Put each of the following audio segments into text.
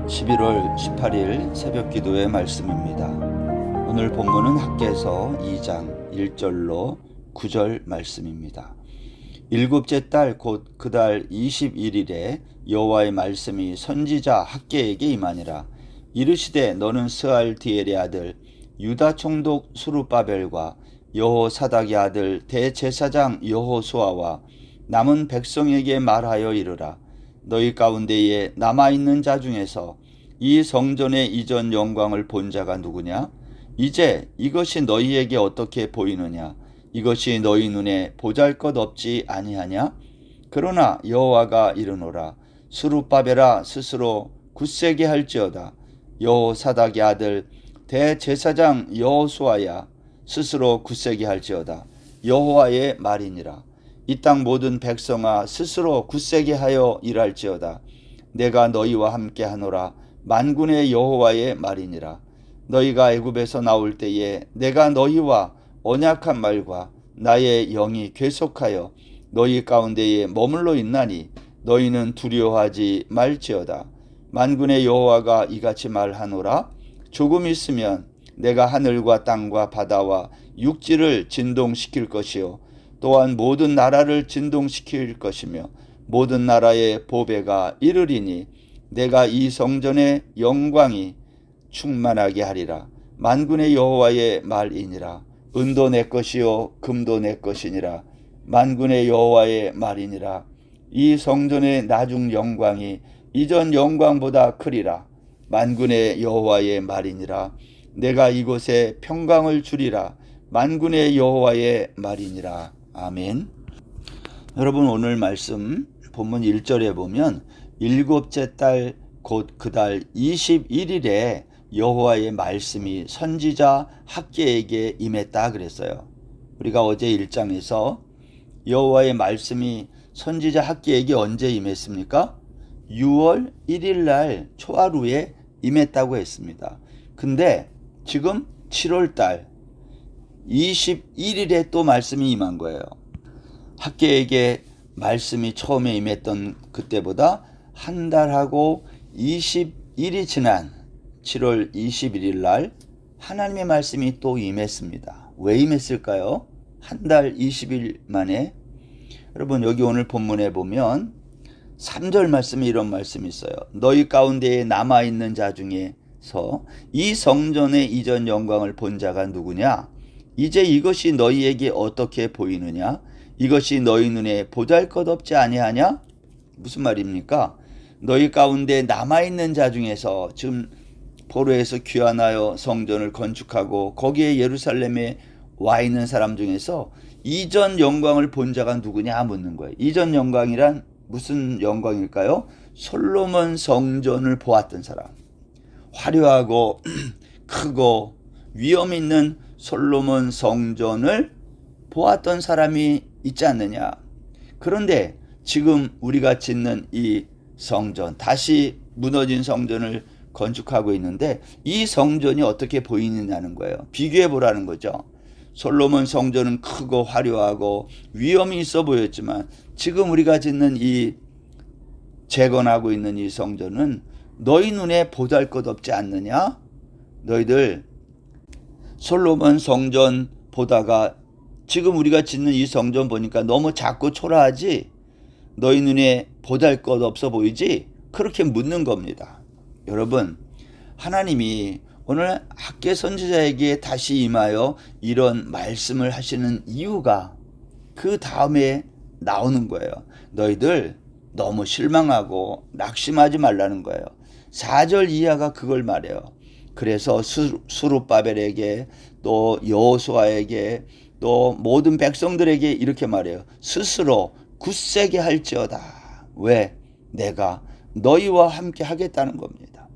11월 18일 새벽 기도의 말씀입니다. 오늘 본문은 학개서 2장 1절로 9절 말씀입니다. 일곱째 달 곧 그 달 21일에 여호와의 말씀이 선지자 학개에게 임하니라. 이르시되 너는 스알디엘의 아들 유다 총독 수룹바벨과 여호사닥의 아들 대제사장 여호수아와 남은 백성에게 말하여 이르라. 너희 가운데에 남아있는 자 중에서 이 성전의 이전 영광을 본 자가 누구냐? 이제 이것이 너희에게 어떻게 보이느냐? 이것이 너희 눈에 보잘것없지 아니하냐? 그러나 여호와가 이르노라. 수룹바벨아 스스로 굳세게 할지어다. 여호사닥의 아들 대제사장 여호수아야 스스로 굳세게 할지어다. 여호와의 말이니라. 이 땅 모든 백성아 스스로 굳세게 하여 일할지어다. 내가 너희와 함께 하노라. 만군의 여호와의 말이니라. 너희가 애굽에서 나올 때에 내가 너희와 언약한 말과 나의 영이 계속하여 너희 가운데에 머물러 있나니 너희는 두려워하지 말지어다. 만군의 여호와가 이같이 말하노라. 조금 있으면 내가 하늘과 땅과 바다와 육지를 진동시킬 것이요 또한 모든 나라를 진동시킬 것이며 모든 나라의 보배가 이르리니 내가 이 성전의 영광이 충만하게 하리라. 만군의 여호와의 말이니라. 은도 내 것이요 금도 내 것이니라. 만군의 여호와의 말이니라. 이 성전의 나중 영광이 이전 영광보다 크리라. 만군의 여호와의 말이니라. 내가 이곳에 평강을 주리라. 만군의 여호와의 말이니라. 아멘. 여러분, 오늘 말씀 본문 1절에 보면 일곱째 달 곧 그 달 21일에 여호와의 말씀이 선지자 학개에게 임했다 그랬어요. 우리가 어제 1장에서 여호와의 말씀이 선지자 학개에게 언제 임했습니까? 6월 1일 날 초하루에 임했다고 했습니다. 근데 지금 7월 달 21일에 또 말씀이 임한 거예요. 학개에게 말씀이 처음에 임했던 그때보다 한 달하고 20일이 지난 7월 21일 날 하나님의 말씀이 또 임했습니다. 왜 임했을까요? 한 달 20일 만에. 여러분, 여기 오늘 본문에 보면 3절 말씀에 이런 말씀이 있어요. 너희 가운데에 남아있는 자 중에서 이 성전의 이전 영광을 본 자가 누구냐? 이제 이것이 너희에게 어떻게 보이느냐? 이것이 너희 눈에 보잘것없지 아니하냐? 무슨 말입니까? 너희 가운데 남아있는 자 중에서 지금 포로에서 귀환하여 성전을 건축하고 거기에 예루살렘에 와 있는 사람 중에서 이전 영광을 본 자가 누구냐 묻는 거예요. 이전 영광이란 무슨 영광일까요? 솔로몬 성전을 보았던 사람. 화려하고 크고 위험 있는 솔로몬 성전을 보았던 사람이 있지 않느냐. 그런데 지금 우리가 짓는 이 성전, 다시 무너진 성전을 건축하고 있는데 이 성전이 어떻게 보이느냐는 거예요. 비교해 보라는 거죠. 솔로몬 성전은 크고 화려하고 위험이 있어 보였지만 지금 우리가 짓는 이 재건하고 있는 이 성전은 너희 눈에 보잘것없지 않느냐? 너희들 솔로몬 성전 보다가 지금 우리가 짓는 이 성전 보니까 너무 작고 초라하지? 너희 눈에 보잘것없어 보이지? 그렇게 묻는 겁니다. 여러분, 하나님이 오늘 학개 선지자에게 다시 임하여 이런 말씀을 하시는 이유가 그 다음에 나오는 거예요. 너희들 너무 실망하고 낙심하지 말라는 거예요. 4절 이하가 그걸 말해요. 그래서 수룹바벨에게 또 여호수아에게 또 모든 백성들에게 이렇게 말해요. 스스로 굳세게 할지어다. 왜? 내가 너희와 함께 하겠다는 겁니다.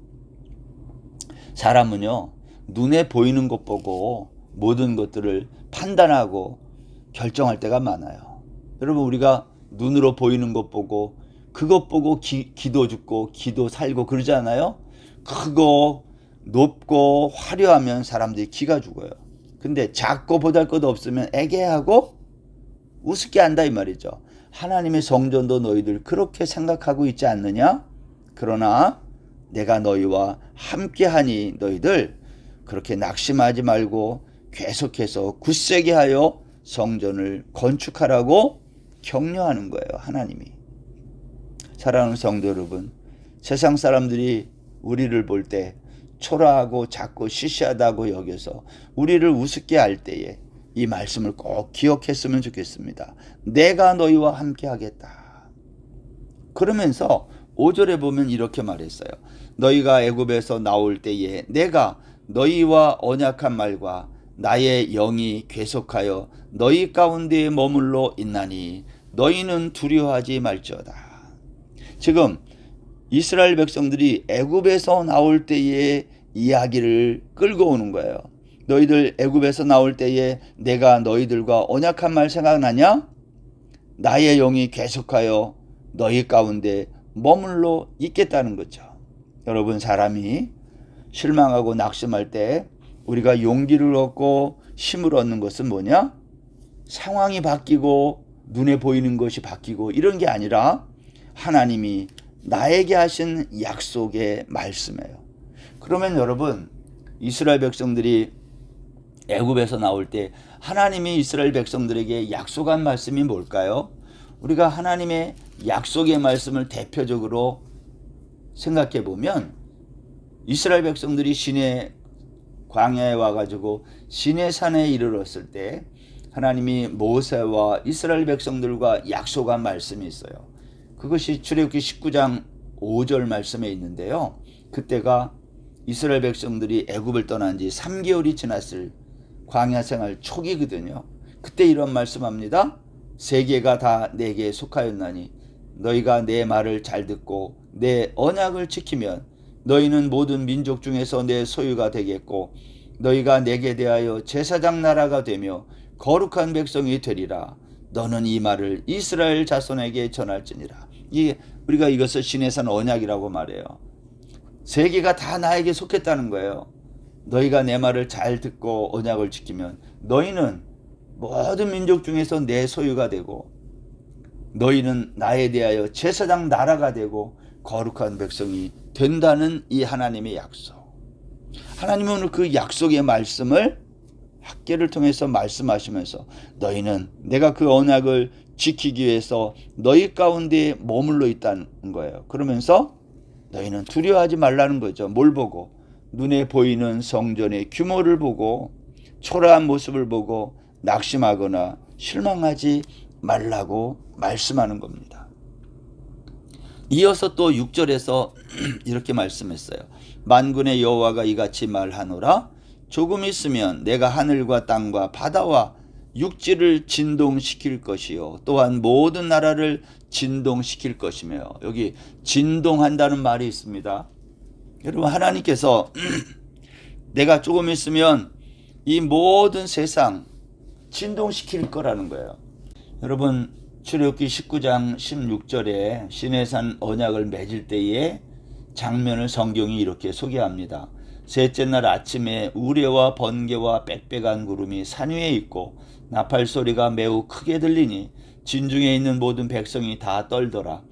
사람은요, 눈에 보이는 것 보고 모든 것들을 판단하고 결정할 때가 많아요. 여러분, 우리가 눈으로 보이는 것 보고 그것 보고 기도 죽고 기도 살고 그러지 않아요? 크고 높고 화려하면 사람들이 기가 죽어요. 근데 작고 보잘것 없으면 애개하고 우습게 한다 이 말이죠. 하나님의 성전도 너희들 그렇게 생각하고 있지 않느냐? 그러나 내가 너희와 함께하니 너희들 그렇게 낙심하지 말고 계속해서 굳세게 하여 성전을 건축하라고 격려하는 거예요. 하나님이. 사랑하는 성도 여러분, 세상 사람들이 우리를 볼 때 초라하고 작고 시시하다고 여겨서 우리를 우습게 할 때에 이 말씀을 꼭 기억했으면 좋겠습니다. 내가 너희와 함께 하겠다. 그러면서 5절에 보면 이렇게 말했어요. 너희가 애굽에서 나올 때에 내가 너희와 언약한 말과 나의 영이 계속하여 너희 가운데에 머물러 있나니 너희는 두려워하지 말지어다. 지금 이스라엘 백성들이 애굽에서 나올 때의 이야기를 끌고 오는 거예요. 너희들 애굽에서 나올 때에 내가 너희들과 언약한 말 생각나냐? 나의 영이 계속하여 너희 가운데 머물러 있겠다는 거죠. 여러분, 사람이 실망하고 낙심할 때 우리가 용기를 얻고 힘을 얻는 것은 뭐냐? 상황이 바뀌고 눈에 보이는 것이 바뀌고 이런 게 아니라 하나님이 나에게 하신 약속의 말씀이에요. 그러면 여러분, 이스라엘 백성들이 애굽에서 나올 때 하나님이 이스라엘 백성들에게 약속한 말씀이 뭘까요? 우리가 하나님의 약속의 말씀을 대표적으로 생각해 보면 이스라엘 백성들이 시내 광야에 와가지고 시내산에 이르렀을 때 하나님이 모세와 이스라엘 백성들과 약속한 말씀이 있어요. 그것이 출애굽기 19장 5절 말씀에 있는데요. 그때가 이스라엘 백성들이 애굽을 떠난 지 3개월이 지났을 광야 생활 초기거든요. 그때 이런 말씀합니다. 세계가 다 내게 속하였나니 너희가 내 말을 잘 듣고 내 언약을 지키면 너희는 모든 민족 중에서 내 소유가 되겠고 너희가 내게 대하여 제사장 나라가 되며 거룩한 백성이 되리라. 너는 이 말을 이스라엘 자손에게 전할지니라. 우리가 이것을 시내산 언약이라고 말해요. 세계가 다 나에게 속했다는 거예요. 너희가 내 말을 잘 듣고 언약을 지키면 너희는 모든 민족 중에서 내 소유가 되고 너희는 나에 대하여 제사장 나라가 되고 거룩한 백성이 된다는 이 하나님의 약속. 하나님은 오늘 그 약속의 말씀을 학계를 통해서 말씀하시면서 너희는 내가 그 언약을 지키기 위해서 너희 가운데 머물러 있다는 거예요. 그러면서 너희는 두려워하지 말라는 거죠. 뭘 보고? 눈에 보이는 성전의 규모를 보고 초라한 모습을 보고 낙심하거나 실망하지 말라고 말씀하는 겁니다. 이어서 또 6절에서 이렇게 말씀했어요. 만군의 여호와가 이같이 말하노라. 조금 있으면 내가 하늘과 땅과 바다와 육지를 진동시킬 것이요 또한 모든 나라를 진동시킬 것이며, 여기 진동한다는 말이 있습니다. 여러분, 하나님께서 내가 조금 있으면 이 모든 세상 진동시킬 거라는 거예요. 여러분, 출애굽기 19장 16절에 시내산 언약을 맺을 때의 장면을 성경이 이렇게 소개합니다. 셋째 날 아침에 우레와 번개와 빽빽한 구름이 산 위에 있고 나팔 소리가 매우 크게 들리니 진중에 있는 모든 백성이 다 떨더라.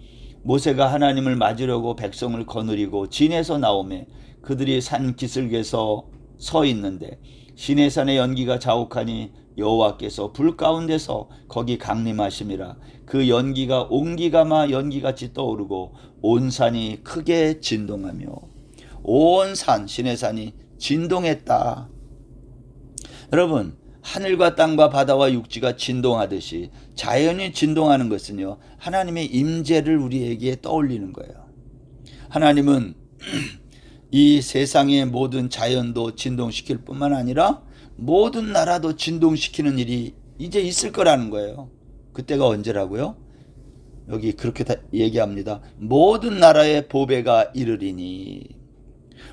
모세가 하나님을 맞으려고 백성을 거느리고 진에서 나오매 그들이 산 기슭에서 서 있는데 시내산의 연기가 자욱하니 여호와께서 불 가운데서 거기 강림하심이라. 그 연기가 옹기가마 연기같이 떠오르고 온 산이 크게 진동하며, 온 산 시내산이 진동했다. 여러분, 하늘과 땅과 바다와 육지가 진동하듯이 자연이 진동하는 것은요, 하나님의 임재를 우리에게 떠올리는 거예요. 하나님은 이 세상의 모든 자연도 진동시킬 뿐만 아니라 모든 나라도 진동시키는 일이 이제 있을 거라는 거예요. 그때가 언제라고요? 여기 그렇게 얘기합니다. 모든 나라의 보배가 이르리니,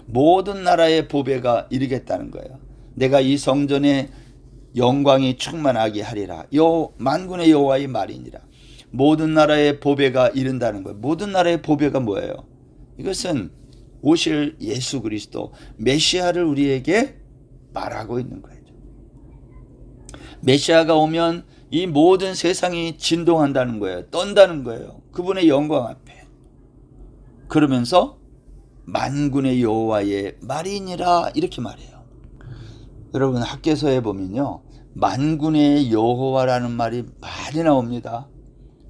모든 나라의 보배가 이르겠다는 거예요. 내가 이 성전에 영광이 충만하게 하리라. 만군의 여호와의 말이니라. 모든 나라의 보배가 이른다는 거예요. 모든 나라의 보배가 뭐예요? 이것은 오실 예수 그리스도 메시아를 우리에게 말하고 있는 거예요. 메시아가 오면 이 모든 세상이 진동한다는 거예요. 떤다는 거예요. 그분의 영광 앞에. 그러면서 만군의 여호와의 말이니라 이렇게 말해요. 여러분 학개서에 보면요, 만군의 여호와라는 말이 많이 나옵니다.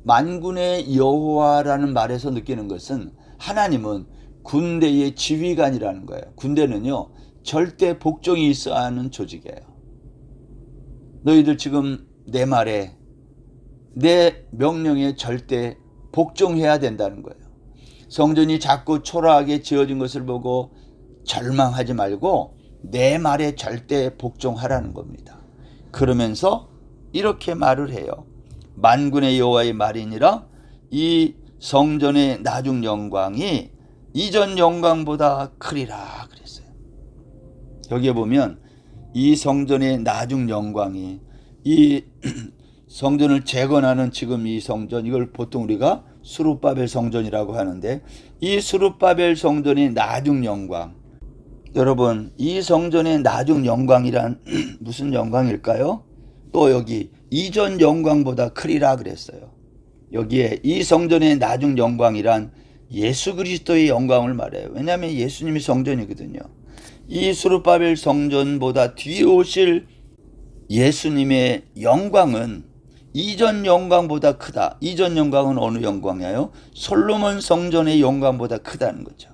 만군의 여호와라는 말에서 느끼는 것은 하나님은 군대의 지휘관이라는 거예요. 군대는요, 절대 복종이 있어야 하는 조직이에요. 너희들 지금 내 말에, 내 명령에 절대 복종해야 된다는 거예요. 성전이 자꾸 초라하게 지어진 것을 보고 절망하지 말고 내 말에 절대 복종하라는 겁니다. 그러면서 이렇게 말을 해요. 만군의 여호와의 말이니라. 이 성전의 나중 영광이 이전 영광보다 크리라 그랬어요. 여기에 보면 이 성전의 나중 영광이, 이 성전을 재건하는 지금 이 성전, 이걸 보통 우리가 스룹바벨 성전이라고 하는데, 이 스룹바벨 성전의 나중 영광, 여러분 이 성전의 나중 영광이란 무슨 영광일까요? 또 여기 이전 영광보다 크리라 그랬어요. 여기에 이 성전의 나중 영광이란 예수 그리스도의 영광을 말해요. 왜냐하면 예수님이 성전이거든요. 이 스룹바벨 성전보다 뒤에 오실 예수님의 영광은 이전 영광보다 크다. 이전 영광은 어느 영광이에요? 솔로몬 성전의 영광보다 크다는 거죠.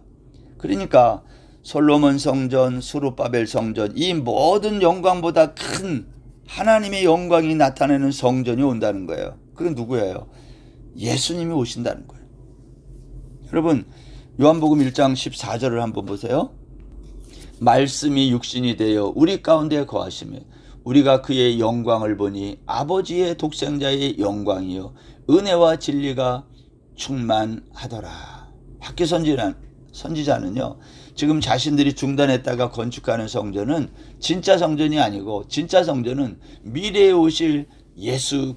그러니까 솔로몬 성전, 스룹바벨 성전, 이 모든 영광보다 큰 하나님의 영광이 나타나는 성전이 온다는 거예요. 그건 누구예요? 예수님이 오신다는 거예요. 여러분 요한복음 1장 14절을 한번 보세요. 말씀이 육신이 되어 우리 가운데 거하시며 우리가 그의 영광을 보니 아버지의 독생자의 영광이요 은혜와 진리가 충만하더라. 학개 선지자는요, 지금 자신들이 중단했다가 건축하는 성전은 진짜 성전이 아니고, 진짜 성전은 미래에 오실 예수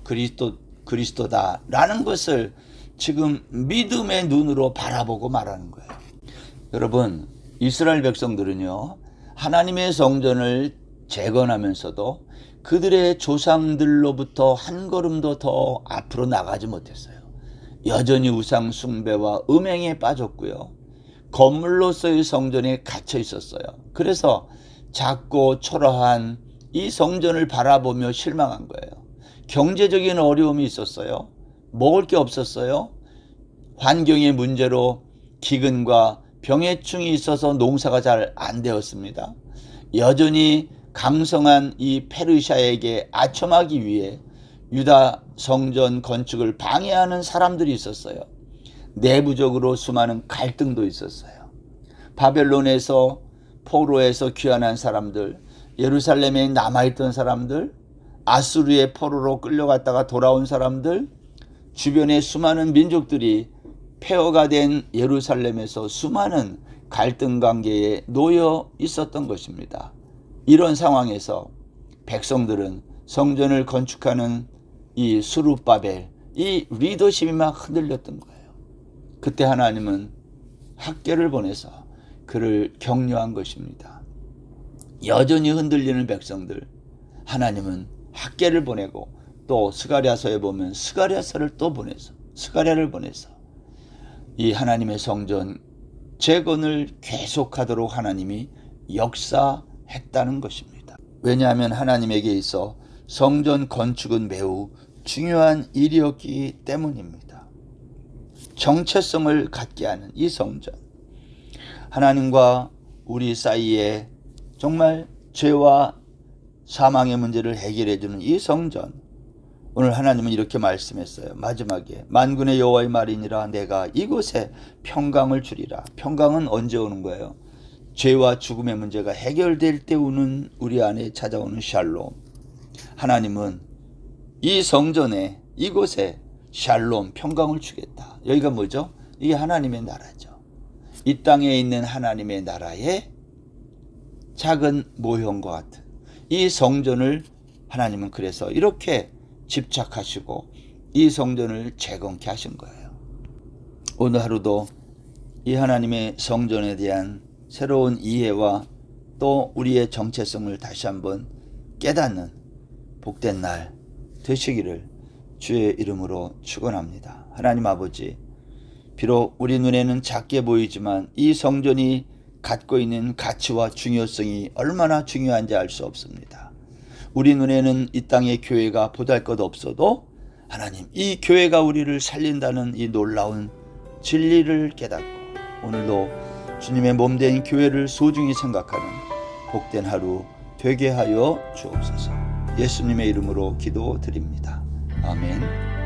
그리스도다라는 것을 지금 믿음의 눈으로 바라보고 말하는 거예요. 여러분 이스라엘 백성들은요, 하나님의 성전을 재건하면서도 그들의 조상들로부터 한 걸음도 더 앞으로 나가지 못했어요. 여전히 우상 숭배와 음행에 빠졌고요, 건물로서의 성전에 갇혀 있었어요. 그래서 작고 초라한 이 성전을 바라보며 실망한 거예요. 경제적인 어려움이 있었어요. 먹을 게 없었어요. 환경의 문제로 기근과 병해충이 있어서 농사가 잘 안 되었습니다. 여전히 강성한 이 페르시아에게 아첨하기 위해 유다 성전 건축을 방해하는 사람들이 있었어요. 내부적으로 수많은 갈등도 있었어요. 바벨론에서, 포로에서 귀환한 사람들, 예루살렘에 남아있던 사람들, 아수르의 포로로 끌려갔다가 돌아온 사람들, 주변의 수많은 민족들이 폐허가 된 예루살렘에서 수많은 갈등 관계에 놓여 있었던 것입니다. 이런 상황에서 백성들은 성전을 건축하는 이 스룹바벨, 이 리더십이 막 흔들렸던 거예요. 그때 하나님은 학개를 보내서 그를 격려한 것입니다. 여전히 흔들리는 백성들, 하나님은 학개를 보내고, 또 스가랴서에 보면 스가랴서를 또 보내서, 스가랴를 보내서 이 하나님의 성전 재건을 계속하도록 하나님이 역사했다는 것입니다. 왜냐하면 하나님에게 있어 성전 건축은 매우 중요한 일이었기 때문입니다. 정체성을 갖게 하는 이 성전, 하나님과 우리 사이에 정말 죄와 사망의 문제를 해결해 주는 이 성전, 오늘 하나님은 이렇게 말씀했어요. 마지막에 만군의 여호와의 말이니라. 내가 이곳에 평강을 주리라. 평강은 언제 오는 거예요? 죄와 죽음의 문제가 해결될 때 오는, 우리 안에 찾아오는 샬롬. 하나님은 이 성전에, 이곳에 샬롬, 평강을 주겠다. 여기가 뭐죠? 이게 하나님의 나라죠. 이 땅에 있는 하나님의 나라의 작은 모형과 같은 이 성전을 하나님은 그래서 이렇게 집착하시고 이 성전을 재건케 하신 거예요. 오늘 하루도 이 하나님의 성전에 대한 새로운 이해와 또 우리의 정체성을 다시 한번 깨닫는 복된 날 되시기를 주의 이름으로 축원합니다. 하나님 아버지, 비록 우리 눈에는 작게 보이지만 이 성전이 갖고 있는 가치와 중요성이 얼마나 중요한지 알 수 없습니다. 우리 눈에는 이 땅의 교회가 보잘것없어도 하나님, 이 교회가 우리를 살린다는 이 놀라운 진리를 깨닫고 오늘도 주님의 몸된 교회를 소중히 생각하는 복된 하루 되게 하여 주옵소서. 예수님의 이름으로 기도드립니다. 아멘.